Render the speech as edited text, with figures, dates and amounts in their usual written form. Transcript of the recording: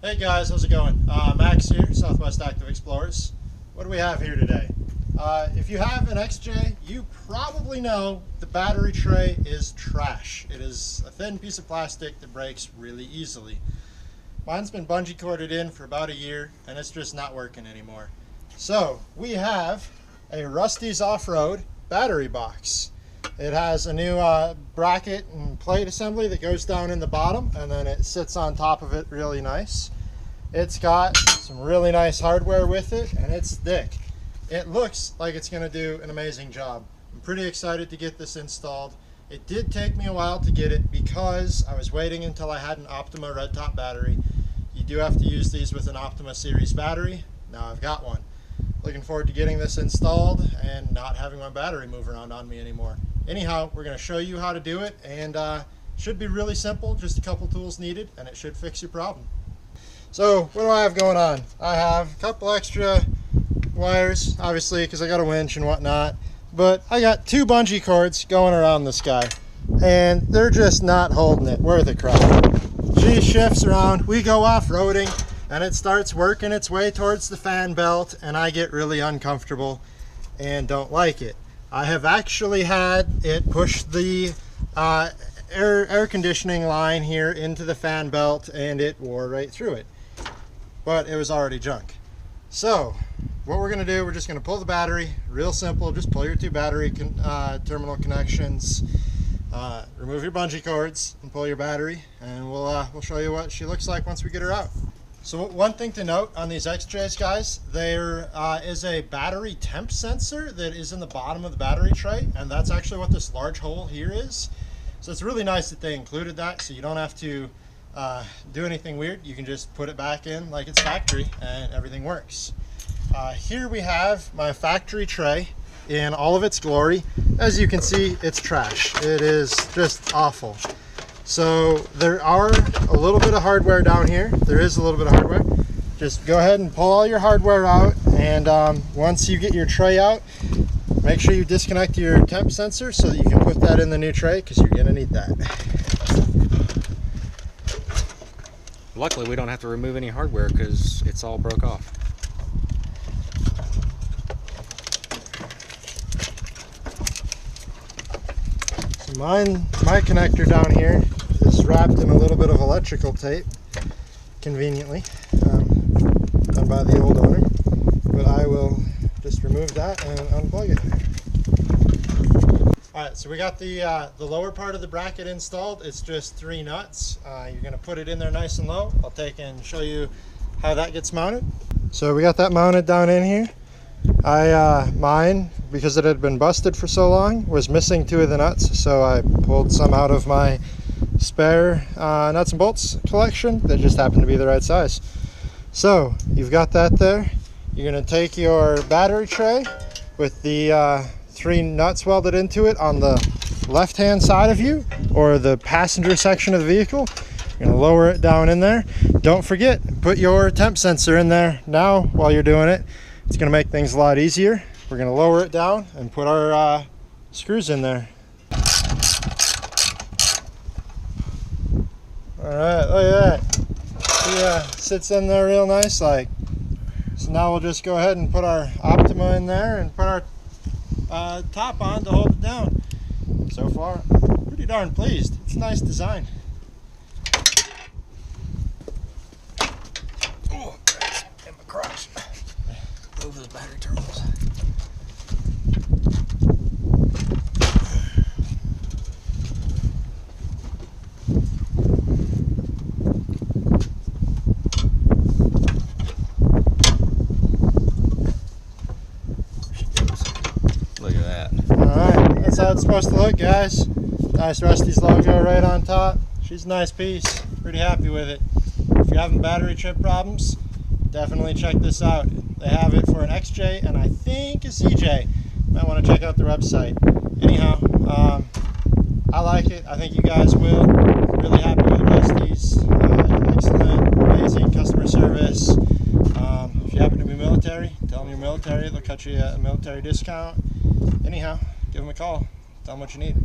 Hey guys, how's it going? Max here, Southwest Active Explorers. What do we have here today? If you have an XJ, you probably know the battery tray is trash. It is a thin piece of plastic that breaks really easily. Mine's been bungee corded in for about a year and it's just not working anymore. So we have a Rusty's Off-Road battery box. It has a new bracket and plate assembly that goes down in the bottom, and then it sits on top of it really nice. It's got some really nice hardware with it, and it's thick. It looks like it's going to do an amazing job. I'm pretty excited to get this installed. It did take me a while to get it because I was waiting until I had an Optima red top battery. You do have to use these with an Optima series battery. Now I've got one. Looking forward to getting this installed and not having my battery move around on me anymore. Anyhow, we're going to show you how to do it, and should be really simple, just a couple tools needed, and it should fix your problem. So what do I have going on? I have a couple extra wires, obviously, because I got a winch and whatnot, but I got two bungee cords going around this guy, and they're just not holding it worth a crap. She shifts around, we go off-roading, and it starts working its way towards the fan belt, and I get really uncomfortable and don't like it. I have actually had it push the air conditioning line here into the fan belt, and it wore right through it. But it was already junk. So what we're going to do, we're just going to pull the battery. Real simple, just pull your two battery terminal connections, remove your bungee cords, and pull your battery, and we'll show you what she looks like once we get her out. So one thing to note on these XJs, guys, there is a battery temp sensor that is in the bottom of the battery tray, and that's actually what this large hole here is. So it's really nice that they included that, so you don't have to do anything weird. You can just put it back in like it's factory and everything works. Here we have my factory tray in all of its glory. As you can see, it's trash. It is just awful. So there are a little bit of hardware down here. There is a little bit of hardware. Just go ahead and pull all your hardware out, and once you get your tray out, make sure you disconnect your temp sensor so that you can put that in the new tray, because you're going to need that. Luckily we don't have to remove any hardware because it's all broke off. So my connector down here is wrapped in a little bit of electrical tape, conveniently, done by the old owner, but I will just remove that and unplug it. Alright, so we got the lower part of the bracket installed. It's just 3 nuts. You're going to put it in there nice and low. I'll take and show you how that gets mounted. So we got that mounted down in here. Mine, because it had been busted for so long, was missing 2 of the nuts, so I pulled some out of my spare nuts and bolts collection that just happened to be the right size. So you've got that there. You're going to take your battery tray with the 3 nuts welded into it on the left hand side of you, or the passenger section of the vehicle. You're going to lower it down in there. Don't forget, put your temp sensor in there now while you're doing it. It's going to make things a lot easier. We're going to lower it down and put our screws in there. Alright, look at that. She sits in there real nice like. So now we'll just go ahead and put our Optima in there and put our top on to hold it down. So far, pretty darn pleased. It's a nice design. Oh, that's in my crotch. Move those battery terminals. Look at that. Alright, that's how it's supposed to look, guys. Nice Rusty's logo right on top. She's a nice piece. Pretty happy with it. If you're having battery trip problems, definitely check this out. They have it for an XJ and I think a CJ. Might want to check out their website. Anyhow, I like it. I think you guys will. Really happy with Rusty's. Excellent, amazing customer service. If you happen to be military, tell them you're military. They'll cut you a military discount. Anyhow, give them a call. Tell them what you need.